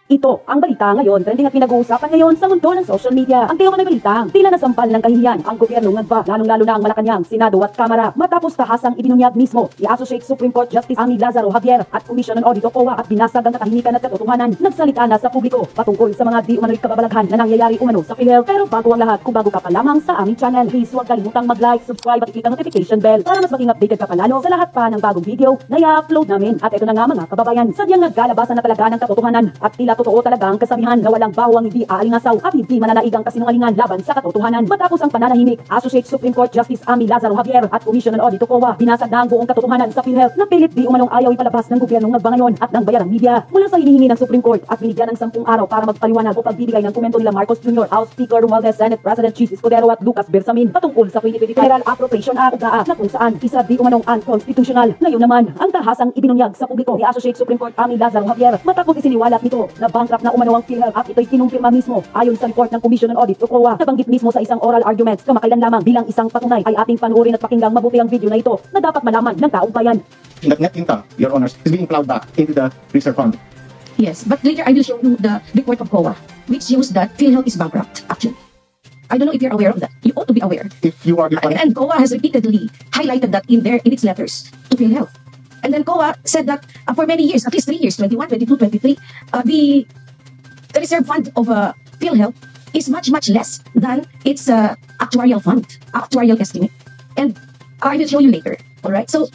Ito ang balita ngayon, trending at pinag-uusapan ngayon sa mundo ng social media. Ang tiyo may balitang, tila nasampal ng kahihiyan ang gobyerno ng NAGVA, lalong-lalo na ang Malacanang, Senado at Kamara, matapos tahasang ibinunyag mismo ni Associate Supreme Court Justice Amy Lazaro Javier at Commission on Audit o COA at binasag ang katahimikan at katotohanan. Nagsalita na sa publiko patungkol sa mga di umano'y kababalaghan na nangyayari umano sa PhilHealth. Pero bago ang lahat, kung bago ka pa lamang sa aming channel, please huwag kalimutang mag-like, subscribe at i-click ang notification bell para mas maging updated ka palalo sa lahat pa ng bagong video na i-upload namin. At ito na nga mga kababayan, sadyang naggalabasan na talaga ng katotohanan at tila totoo talaga ang kasabihan na walang bawang hindi aalingasaw at hindi mananaigang kasinungalingan laban sa katotohanan. Matapos ang pananahimik, Associate Supreme Court Justice Amy Lazaro Javier at Commission on Audit o COA, binasag na ang buong katotohanan sa PhilHealth na pilit di umanong ayaw ipalabas ng gobyernong NAGVA ngayon at ng bayarang media mula sa hinihingi ng Supreme Court at binigyan ng 10 araw para magpaliwanag o pagbibigay ng komento nila Marcos Jr., House Speaker Romualdez, Senate President Chis Escudero at Lucas Bersamin patungkol sa 2020 Federal Appropriation Act na kung saan isa di umanong unconstitutional. Ngayon naman, ang tahasang ibinunyag sa publiko ni Associate Supreme Court Amy Lazaro Javier matapos isiniwalat nito na bankrupt na umano ang PhilHealth at ito'y kinumpirma mismo ayon sa report ng Commission on Audit o COA. Nabanggit mismo sa isang oral arguments kamakailan lamang bilang isang patunay ay ating panuorin at pakinggang mabuti ang video na ito na dapat malaman ng taong bayan. That net income, Your Honors, is being plowed back into the reserve fund. Yes, but later I will show you the report of COA, which shows that PhilHealth is bankrupt, actually. I don't know if you're aware of that. You ought to be aware. If you are And COA has repeatedly highlighted that in its letters to PhilHealth. And then COA said that for many years, at least 3 years, 21, 22, 23, the reserve fund of PhilHealth is much, much less than its actuarial fund, actuarial estimate. And I will show you later. Alright? So,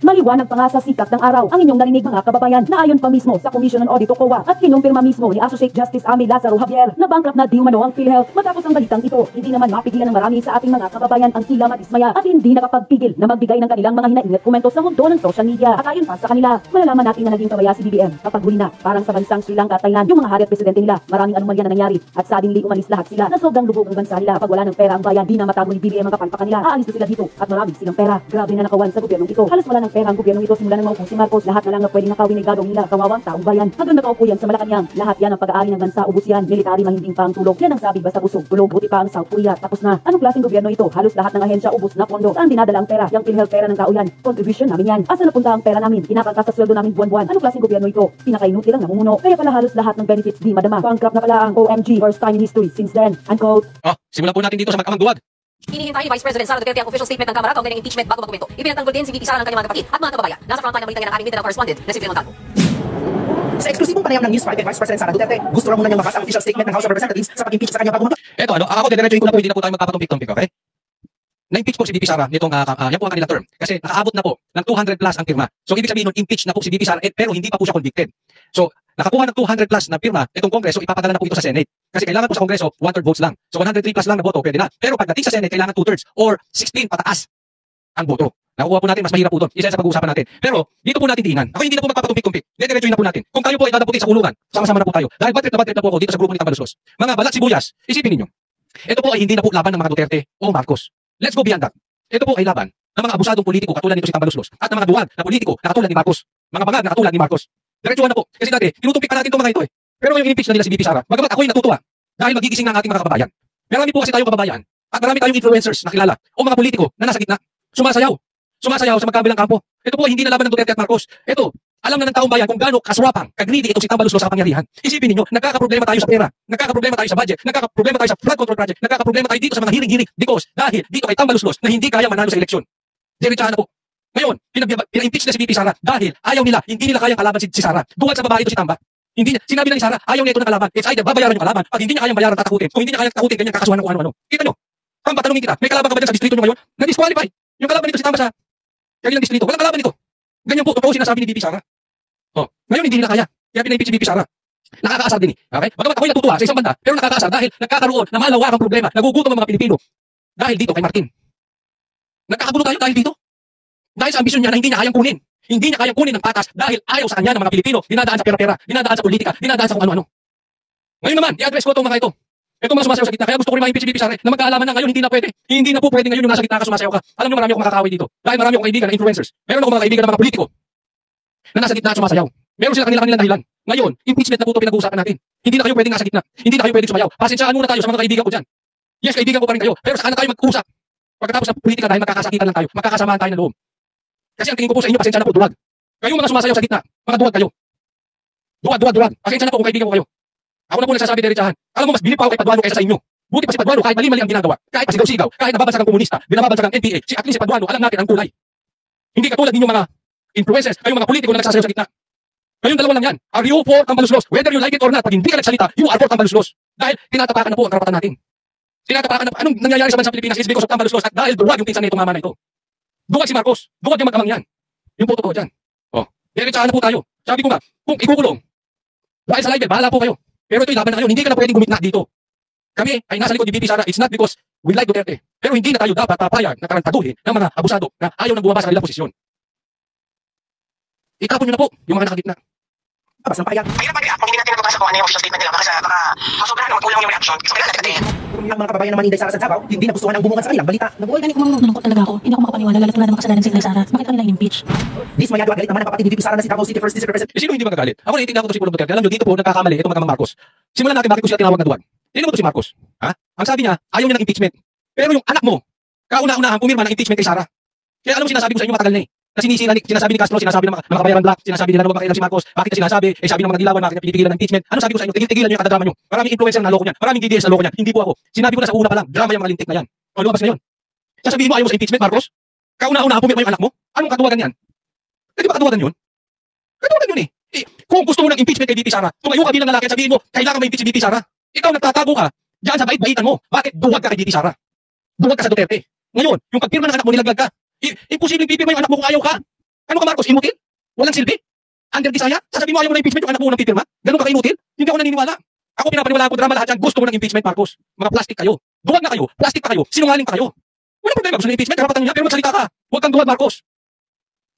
maliwanag pa nga sa sikat ng araw ang inyong narinig mga kababayan na ayon pa mismo sa Commission on Audit o COA at kinumpirma mismo ni Associate Justice Amy Lazaro Javier na bankrupt na di umano ang PhilHealth. Matapos ang balitang ito, hindi naman mapigilan ng marami sa ating mga kababayan ang tila madismaya at hindi nakapagpigil na magbigay ng kanilang mga hinaing at komento sa mundo ng social media. At ayon pa sa kanila, malalaman natin na naging kabaya si BBM kapag huli na parang sa bansang Sri Lanka at Thailand yung mga hari at presidente nila. Maraming anomalya na nangyari at suddenly umalis lahat sila na sobrang lubog ang bansa nila. Pag wala ng pera ang bayan, di na matago ni BBM ang kapalpakan nila. Aalis na sila dito at marami silang pera. Grabe na nakawan sa gobyernong ito. Halos wala ng pera ang gobyernong ito simula nang maupo si Marcos. Lahat na lang na pwedeng nakawin ay gagawin nila. Kawawang taong bayan. Hanggang nakaupo yan sa Malacanang. Lahat yan ang pag-aari ng bansa. Ubus yan. Military mahinding pang tulog. Yan ang sabi basta busog. Tulog buti pa ang South Korea. Tapos na. Anong klaseng gobyerno ito? Halos lahat ng ahensya ubus na pondo. Saan dinadala ang pera? Yung PhilHealth pera ng tao yan. Contribution namin yan. Asa napunta ang pera namin? Kinakanta sa sweldo namin buwan-buwan. Anong klaseng gobyerno ito? Pinakainuti lang namumuno. Kaya pala halos lahat ng benefits di madama. Bankrupt na pala ang OMG. First time in history since then. Unquote. Simulan po natin dito sa magkamang duwag. Hinihintay ni Vice President Sara Duterte ang official statement ng Kamara kaugnay ng impeachment bago magkomento. Ipinatanggol din si VP Sara ng kanyang mga kapatid at mga kababayan. Nasa frontline ng balita ng aming Mindanao correspondent na si Phil Montalvo. Sa eksklusibong panayam ng News 5 kay Vice President Sara Duterte, gusto raw muna niyang mabasa ang official statement ng House of Representatives sa pag-impeach sa kanya bago magkomento. Eto, ako diretsuhin ko na po, hindi na po tayo magpapatumpik-tumpik, okay? Na-impeach po si VP Sara nitong, yan po ang kanilang term. Kasi nakaabot na po ng 200 plus ang pirma. So, ibig sabihin nun, impeach na po si VP Sara, pero hindi pa po siya convicted. So, nakakuha ng 200 plus na pirma, itong Kongreso, ipapadala na po ito sa Senate. Kasi kailangan po sa Kongreso, 1/3 votes lang. So, 103 plus lang na boto, pwede na. Pero pagdating sa Senate, kailangan 2/3 or 16 pataas ang boto. Nakukuha po natin, mas mahirap po doon. Isa sa pag-uusapan natin. Pero, dito po natin tingnan. Ako hindi na po magpapatumpik-tumpik. Diretsuhin na po natin. Kung tayo po ay dadaputin sa kulungan, sama-sama na po tayo. Dahil bad trip na po ako dito sa grupo ni Tambaluslos. Mga balat sibuyas, isipin ninyo. Ito po ay hindi na po laban ng mga Duterte o Marcos. Let's go beyond that. Ito po ay laban ng mga abusadong politiko katulad nito si Tambaluslos at ng mga duwag na politiko na katulad ni Marcos. Mga bangag na katulad ni Marcos. Diretsuhan na po. Kasi dati, tinutumpik pa natin itong mga ito eh. Pero yung inimpeach na nila si VP Sara, bagamat ako'y natutuwa dahil magigising na ang ating mga kababayan. Marami po kasi tayong kababayan at marami tayong influencers na kilala o mga politiko na nasa gitna. Sumasayaw sa magkabilang kampo. Ito po ay hindi na laban ng Duterte at Marcos. Ito, alam na ng taong bayan kung gaano kaswapang, kagreedy itong si Tambaluslos sa kapangyarihan. Isipin ninyo, nagkakaproblema tayo sa pera, nagkakaproblema tayo sa budget, nagkakaproblema tayo sa flood control project, nagkakaproblema tayo dito sa mga hiring-hiring because dahil dito kay Tambaluslos na hindi kaya manalo sa eleksyon. Diretsahan na po. Ngayon, pina-impeach na si VP Sara dahil ayaw nila, hindi nila kayang kalaban si Sara. Duwag sa babae ito si Tamba. Hindi niya, sinabi na ni Sara, ayaw niya ito ng kalaban. It's either babayaran yung kalaban, pag hindi niya kayang bayaran, tatakutin. Kung hindi niya kayang takutin, ganyan kakasuhan ng kung ano-ano. Kita nyo, Tamba, tanungin kita, may kalaban ka ba dyan sa distrito nyo ngayon? Na-disqualify. Yung kalaban nito si Tamba sa kabilang distrito. Walang kalaban nito. Ganyan po, totoo sinasabi ni VP Sara. Ngayon hindi nila kaya. Kaya pina-impeach si VP Sara. Nakakaasar din eh. Okay? Bagamat ako'y natutuwa sa isang banda, pero nakakaasar dahil nagkakaroon na malawakang problema, nagugutom ang mga Pilipino. Dahil dito kay Martin. Nagkakagulo tayo dahil dito. Dahil sa ambisyon niya na hindi niya kayang kunin. Hindi niya kayang kunin ng patas dahil ayaw sa kanya ng mga Pilipino. Dinadaan sa pera-pera, dinadaan sa politika, dinadaan sa kung ano-ano. Ngayon naman, i-address ko itong mga ito. Itong mga sumasayaw sa gitna. Kaya gusto ko rin ma-impeach si VP Sara na magkaalaman na ngayon hindi na pwede. Hindi na po pwede ngayon yung nasa gitna ka sumasayaw ka. Alam niyo marami akong makakaway dito. Dahil marami akong kaibigan na influencers. Meron akong mga kaibigan na mga politiko na nasa gitna sumasayaw. Meron sila kanilang dahilan. Ngayon, impeachment na po ito pinag-uusapan natin. Hindi na kayo pwedeng nasa gitna. Hindi na kayo pwedeng sumayaw. Pasensyaan muna tayo sa mga kaibigan ko dyan. Yes, kaibigan ko pa rin kayo. Pero saan na tayo mag-usap? Pagkatapos ng politika dahil magkakasakitan lang tayo. Magkakasamaan tayo ng loob. Kasi ang tingin ko po sa inyo, pasensya na po, duwag. Kayong mga sumasayaw sa gitna, mga duwag kayo. Duwag. Pasensya na po kung kaibigan ko kayo. Ako na po nagsasabi, derechahan. Alam mo, mas bilib pa ako kay Paduano kaysa sa inyo. Buti pa si Paduano kahit mali-mali ang ginagawa. Kahit pa sigaw-sigaw, kahit nababansagang komunista, binababansagang NPA, at least si Paduano, alam natin ang kulay. Hindi katulad ninyong mga influencers, kayong mga politiko na nagsasayaw sa gitna. Kayong dalawa lang yan. Are you for tambaluslos? Whether you like it or not, pag hindi ka nagsalita, you are for tambaluslos. Dahil tinatapakan na po ang karapatan natin. Tinatapakan na, anong nangyayari sa bansang Pilipinas is because of tambaluslos at dahil duwag yung pinsan na itong mama na ito. Duwag si Marcos. Duwag yung mag-amang yan. Yung po totoo dyan. Oh, diretsahan na po tayo. Sabi ko nga, kung ikukulong, dahil sa libel, bahala po kayo. Pero ito'y laban na kayo, hindi ka na pwedeng gumitna dito. Kami ay nasa likod ni VP Sara, it's not because we like Duterte. Pero hindi na tayo dapat papayag na tarantaduhin ng mga abusado na ayaw nang bumaba sa kanilang posisyon. Itapon nyo na po yung mga nakagitna. Abas ng payag. Mahirap mag-react kung hindi natin nababasa kung ano yung official statement nila kasi baka masobrahan o magkulang yung reaction. So, kailangan natin. Ang mga kababayan naman Inday Sara sa Davao, hindi nagustuhan ang bumungad sa kanilang balita. Nabuhay ganit kung nalungkot talaga ako. Hindi ako makapaniwala lalat wala namang kasalanan si Inday Sara. Bakit kanila in-impeach? Dismayado at galit naman ang kapatid ni VP Sara na si Davao City First District Representative. Sino hindi magagalit? Ako naiintindihan ko to si Pulong Duterte. Alam nyo, dito po nagkakamali itong mga Marcos. Simulan natin bakit ko sila tinawag na duwag. Tingnan mo to si Marcos. Ha? Ang sabi niya, ayaw niya ng impeachment. Pero yung anak mo, kauna-unahan pumirma ng impeachment kay Sara. Kaya alam mo sinasabi ko sa inyo matagal na eh. Na sinasabi ni Castro, sinasabi ng mga kabayaran black, sinasabi nila na huwag makialam si Marcos. Bakit niya sinasabi? Eh sabi ng mga dilawan, bakit niya pinipigilan ng impeachment? Ano sabi ko sa inyo? Tigil-tigilan niyo yung kadadrama niyo. Maraming influencer na loko niyan. Maraming DDS na loko niyan. Hindi po ako. Sinabi ko na sa una pa lang, drama yung mga lintik na yan. O lumabas ngayon. Sasabihin mo ayaw mo sa impeachment, Marcos? Kauna-unahan pumirma yung anak mo? Anong katuwagan yan? Pwede ba katuwagan yun? Katuwagan yun eh. Kung gusto mo ng impeachment kay VP Sara, tumayo ka bilang lalaki at sabihin mo, kailangan ma-impeach si VP Sara. Ikaw nagtatago ka. Diyan sa bait-baitan mo. Bakit duwag ka kay VP Sara? Duwag ka sa Duterte. Ngayon, yung pagpirma ng anak mo nilaglag ka. Imposibleng pipirma yung anak mo kung ayaw ka. Ano ka Marcos? Inutil? Walang silbi? Under desire? Sasabihin mo ayaw mo na impeachment yung anak mo nang pipirma? Ganun ka ka-inutil? Hindi ako naniniwala. Ako pinapaniwala ko drama lahat yan. Gusto mo ng impeachment, Marcos. Mga plastic kayo. Duwag na kayo. Plastic pa kayo. Sinungaling pa kayo. Walang problema. Gusto ng impeachment. Karapatan niya. Pero magsalita ka. Huwag kang duwag, Marcos.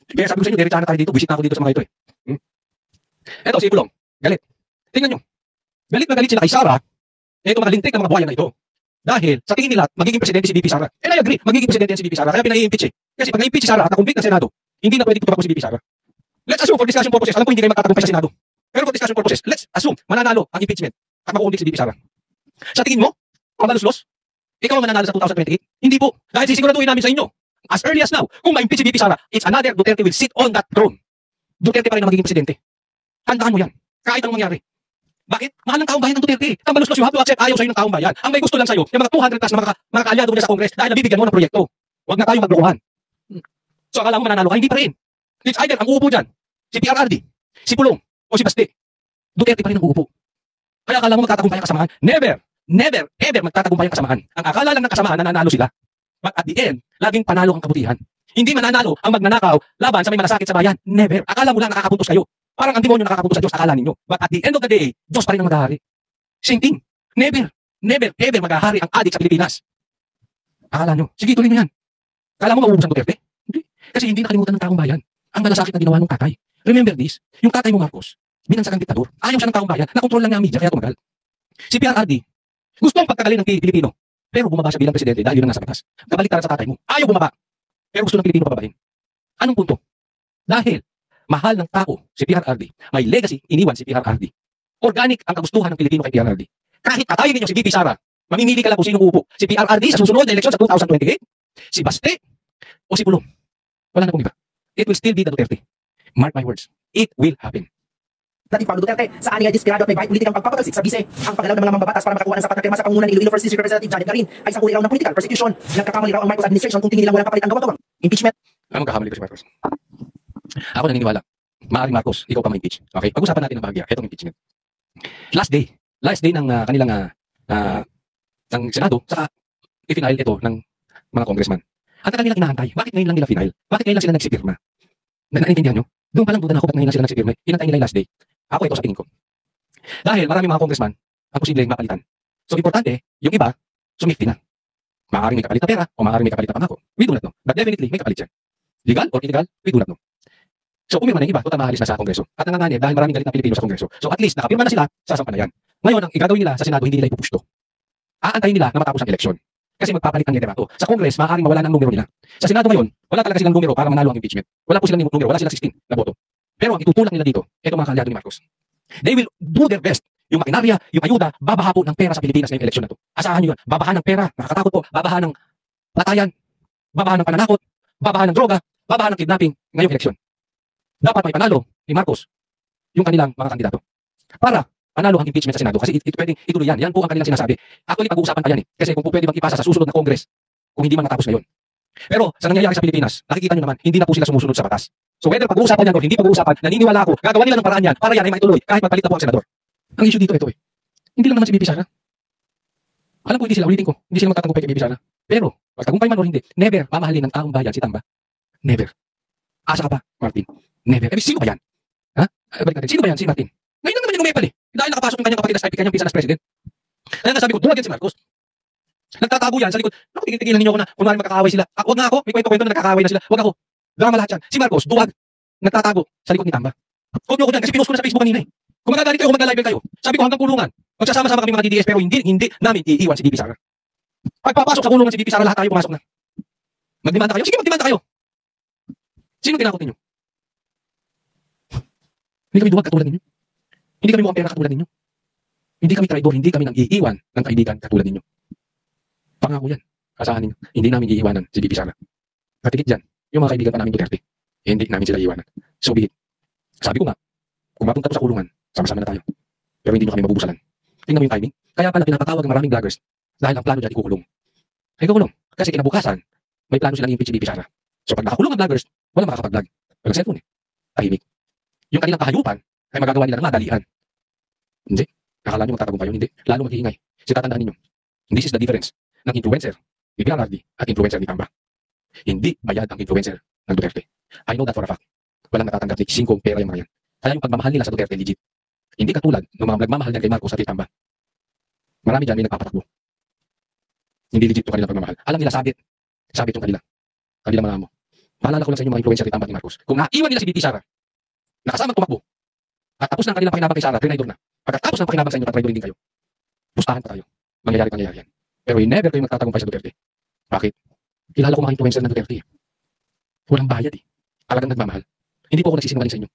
Kaya sabi ko sa inyo, diretsahan na tayo dito. Visit na ako dito sa mga ito eh. Eto, si Pulong. Galit. Tingnan nyo. Galit na galit sila kay Sara. Ito mga lintik ng mga buhayan na ito. Dahil sa tingin nila, magiging presidente si VP Sara. And I agree, magiging presidente yan si VP Sara. Kaya pinai-impeach eh. Kasi pag na-impeach si Sara at na-convict ng Senado, hindi na pwede tumakbo si VP Sara. Let's assume for discussion purposes, alam ko hindi kayo magtatagumpay sa Senado. Pero for discussion purposes, let's assume mananalo ang impeachment at makukonvict si VP Sara. Sa tingin mo, mabaluslos? Ikaw ang mananalo sa 2028? Hindi po. Dahil sisiguraduhin namin sa inyo, as early as now, kung ma-impeach si VP Sara, it's another Duterte will sit on that throne. Duterte pa rin ang magiging presidente. Tandaan mo yan. Kahit anong mangyari. Bakit? Mahal ng taong bayan ng Duterte. Tambaluslos, you have to accept ayaw sa'yo ng taong bayan. Ang may gusto lang sa'yo, yung mga 200 plus na mga kaalyado mo sa Congress dahil nabibigyan mo ng proyekto. Huwag na tayong maglokohan. So akala mo mananalo ka, hindi pa rin. It's either ang uupo dyan, si PRRD, si Pulong, o si Baste. Duterte pa rin ang uupo. Kaya akala mo magtatagumpay ang kasamaan? Never, ever magtatagumpay ang kasamaan. Ang akala lang ng kasamaan na nanalo sila. But at the end, laging panalo ang kabutihan. Hindi mananalo ang magnanakaw laban sa may malasakit sa bayan. Never. Akala mo lang nakakapuntos kayo. Parang ang demonyo nakakapuntos sa Diyos, akala ninyo. But at the end of the day, Diyos pa rin ang maghahari. Same thing. Never, ever maghahari ang adik sa Pilipinas. Akala nyo. Sige, tuloy nyo yan. Akala mo mauubos ang Duterte? Hindi. Kasi hindi nakalimutan ng taong bayan ang malasakit na ginawa ng tatay. Remember this, yung tatay mo Marcos, binansakang diktador. Ayaw siya ng taong bayan. Nakontrol lang niya ang media, kaya tumagal. Si PRRD, gusto ang pagkagalin ng Pilipino. Pero bumaba siya bilang presidente dahil yun ang nasa batas. Kabaliktaran sa tatay mo. Ayaw bumaba. Pero gusto ng Pilipino pababain. Anong punto? Dahil mahal ng tao si PRRD. May legacy, iniwan si PRRD. Organic ang kagustuhan ng Pilipino kay PRRD. Kahit patayin ninyo si VP Sara, mamimili ka lang kung sino uupo. Si PRRD sa susunod na eleksyon sa 2028, si Baste, o si Pulong. Wala na pong iba. It will still be the Duterte. Mark my words. It will happen. Dating Paulo Duterte, sa ani ay diskrado at may bahit politikang pagpapatalsik sa bise. Ang paggalaw ng mga mambabatas para makakuha ng sapat na pirma sa pangunan ni Iloilo First District Representative Janet Garin ay isang uri raw ng political persecution. Nagkakamali raw ang Marcos administration kung tingin nilang walang kapalit ang gawang impeachment. Anong kakamali ko si Marcos? Ako naniniwala. Maaring Marcos, ikaw pa ma-impeach. Okay? Pag-usapan natin ang bahagya. Itong impeachment. Last day ng kanilang ng Senado, saka i-final ito ng mga congressman. Ang tagal nilang inaantay. Bakit ngayon lang nila final? Bakit ngayon lang sila nagsipirma? Naintindihan nyo? Doon pa lang duda na ako ba't ngayon lang sila nagsipirma. Inantay nila yung last day. Ako ito sa tingin ko. Dahil maraming mga congressman ang posibleng mapalitan. So importante, yung iba, sumifty na. Maaaring may kapalit na pera o maaaring may kapalit na pangako. We do not know. But definitely, may kapalit yan. Legal or illegal, we do not know. So pumirma na yung iba, total mahalis na sa Kongreso. At nanganganib dahil maraming galit na Pilipino sa Kongreso. So at least nakapirma na sila, sasampa na yan. Ngayon, ang igagawin nila sa Senado, hindi nila ipupusto. Aantayin nila na matapos ang eleksyon. Kasi magpapalit ng liderato. Sa Congress, maaaring mawala ng numero nila. Sa Senado ngayon, wala talaga silang numero para manalo ang impeachment. Wala po silang numero, wala silang 16 na boto. Pero ang itutulak nila dito, ito mga kaalyado ni Marcos. They will do their best. Yung makinarya, yung ayuda, babaha po ng pera sa Pilipinas ngayong eleksyon na to. Asahan nyo yun. Babaha ng pera, nakakatakot po. Babaha ng patayan, babaha ng pananakot, babaha ng droga, babaha ng kidnapping ngayong eleksyon. Dapat may panalo ni Marcos yung kanilang mga kandidato. Para panalo ang impeachment sa Senado kasi pwedeng ituloy yan. Yan po ang kanilang sinasabi. Actually, pag-uusapan pa yan eh. Kasi kung po pwede bang ipasa sa susunod na Congress, kung hindi man matapos ngayon. Pero sa nangyayari sa Pilipinas, nakikita nyo naman, hindi na po sila sumusunod sa batas. So whether pag-uusapan yan o hindi pag-uusapan, naniniwala ako, gagawa nila ng paraan yan para yan ay maituloy kahit magpalit na po ang senador. Ang issue dito ito eh. Hindi lang naman si BP Sara. Alam ko hindi sila, ulitin ko, hindi sila magtatagumpay kay BP Sara. Pero, magtagumpay man o hindi, never mamahalin ng taong bayan si Tamba. Never. Asa ka pa, Martin? Never. Eh, sino ba yan? Ha? Balik natin. Sino ba yan? Si Martin. Ngayon lang naman yung umepal eh. Dahil nakapasok yung kanyang kapatid na kanyang pinsan as president. Kaya nga sabi ko, duwag yan si Marcos. Nagtatago yan sa likod. Naku, tigil-tigilan ninyo ako na kunwari magkakaway sila. Huwag nga ako, may kwento-kwento na nagkakaway na sila. Huwag ako. Drama lahat yan. Si Marcos, duwag. Nagtatago sa likod ni Tamba. Huwag niyo ako dyan kasi pinost ko na sa Facebook kanina eh. Kung magagalit kayo, kung magka-live kayo. Sabi ko hanggang kulungan. Magsasama-sama kami mga DDS pero hindi namin iiwan si BP Sara. Pagpapasok sa kulungan si BP Sara, lahat tayo pumasok na. Magdemanda kayo? Sige, magdemanda kayo. Sino tinakot ninyo? Hindi kami duwag katulad ninyo. Hindi kami mukhang pera katulad ninyo. Hindi kami traidor, hindi kami nang iiwan ng kaibigan katulad ninyo. Pangako yan. Asahan ninyo. Hindi namin iiwanan si BP Sara. Katikit dyan, yung mga kaibigan pa namin Duterte, hindi namin sila iiwanan. So be it. Sabi ko nga, kung mapunta po sa kulungan, sama-sama na tayo. Pero hindi nyo kami mabubusalan. Tingnan mo yung timing. Kaya pala pinapatawag ng maraming vloggers dahil ang plano dyan ikukulong. Ay kukulong. Kasi kinabukasan, may plano silang i-impeach si BP Sara. So pag nakakulong ang vloggers, walang makakapag-vlog. Walang cellphone eh. Tahimik. Yung kanilang kahayupan ay magagawa nila ng madalian. Hindi. Akala nyo magtatagumpay yun? Hindi. Lalo maghiingay. Kasi tatandaan ninyo. This is the difference ng influencer ni PRRD at influencer ni Tamba. Hindi bayad ang influencer ng Duterte. I know that for a fact. Walang natatanggap ni singkong pera yung mga yan. Kaya yung pagmamahal nila sa Duterte legit. Hindi katulad ng mga nagmamahal niyan kay Marcos at kay Tamba. Marami dyan may nagpapatakbo. Hindi legit yung kanilang pagmamahal. Alam nila sabit yung kanilang mga amo. Paalala ko lang sa inyo mga influencer ni Tamba at ni Marcos. Kung naiwan nila si BP Sara, nakasamang tumakbo, at tapos na ang kanilang pakinabang kay Sara, trinidor na. Pagkatapos ng pakinabang sa inyo, tatraidorin din kayo. Pustahan pa tayo. Mangyayari yan. Pero never kayo magtatagumpay sa Duterte. Bakit? Kilala ko mga influencer ng Duterte. Walang bayad eh. Talagang nagmamahal. Hindi po ako nagsisinungaling sa inyo.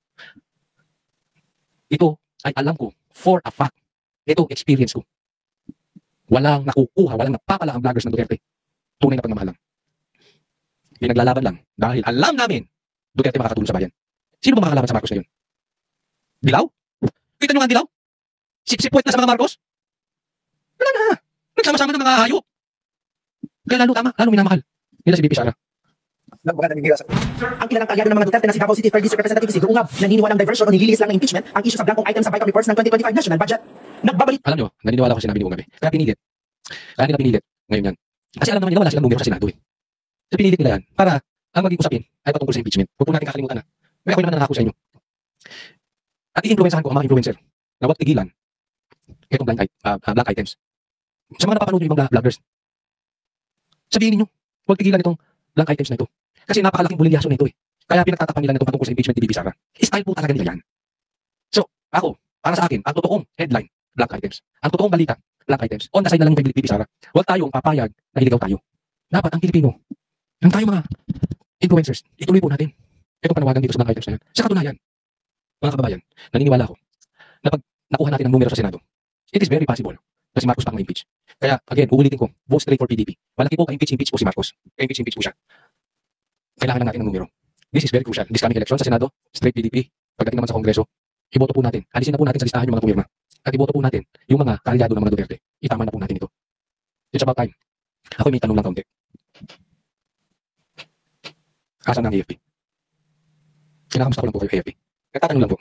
Ito ay alam ko for a fact. Ito experience ko. Walang nakukuha, walang napapala ang vloggers ng Duterte. Tunay na pagmamahal lang. Pinaglalaban lang dahil alam namin Duterte makakatulong sa bayan. Sino ba makakalaban sa Marcos ngayon? Dilaw? Kita nyo nga Dilaw? Sip-sipwet na sa mga Marcos? Wala na. Nagsama-sama ng mga hayop. Kaya lalo tama, lalo minamahal nila si BP Sara. Ang kilalang kalyado ng mga Duterte na si Davao City 3rd District Representative Isidro Ungab, naniniwalang diversion o nililiis lang ng impeachment ang issue sa blankong items sa vital reports ng 2025 national budget. Nagbabalik. Alam nyo, naniniwala ko sinabi ni Ungab eh. Kaya nila pinilit ngayon yan. Kasi alam naman nila wala silang numero sa Senado eh. So pinilit nila yan para ang maging usapin ay patungkol sa impeachment. Huwag po natin kakalimutan na. May ako naman nangako sa inyo. At i-influensahan ko ang mga influencer na huwag tigilan itong blank items. Sa mga napapanood yung ibang vloggers, sabihin ninyo, huwag tigilan itong blank items na ito. Kasi napakalaking bulilyaso na ito eh. Kaya pinagtatapan nila na itong patungkol sa impeachment ni BP Sara. Style po talaga nila yan. So, ako, para sa akin, ang totoong headline, blank items. Ang totoong balita, blank items. On the side na lang ng BP Sara. Huwag tayong papayag na iligaw tayo. Dapat ang Pilipino, ang tayo mga influencers, ituloy po natin itong panawagan dito sa blank items na yan. Sa katunayan, mga kababayan, naniniwala ako na pag nakuha natin ang numero sa Senado, it is very possible na si Marcos pa ang ma-impeach. Kaya, again, uulitin ko, vote straight for PDP. Malaki po ka-impeach po si Marcos. Ka-impeach po siya. Kailangan lang natin ng numero. This is very crucial. This coming election sa Senado, straight PDP. Pagdating naman sa Kongreso, iboto po natin. Alisin na po natin sa listahan yung mga pumirma. At iboto po natin yung mga kaalyado ng mga Duterte. Itama na po natin ito. It's about time. Ako may tanong lang kaunti. Asan na ang AFP? Kinakamusta ko lang po kayo AFP. Nagtatanong lang po.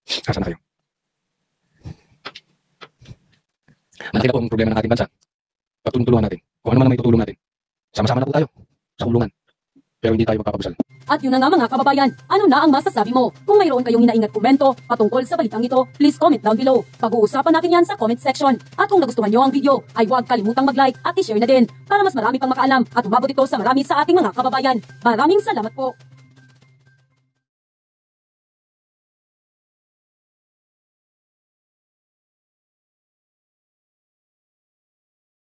Asan na kayo? Malaki na po ang problema ng ating bansa. Pagtulungan natin. Kung ano man ang may tutulong natin. Sama-sama na po tayo sa kulungan. Pero hindi tayo magpapabusal. At yun na nga mga kababayan, ano na ang masasabi mo? Kung mayroon kayong hinaingat komento patungkol sa balitang ito, please comment down below. Pag-uusapan natin yan sa comment section. At kung nagustuhan nyo ang video, ay huwag kalimutang mag-like at i-share na din para mas marami pang makaalam at umabot ito sa marami sa ating mga kababayan. Maraming salamat po.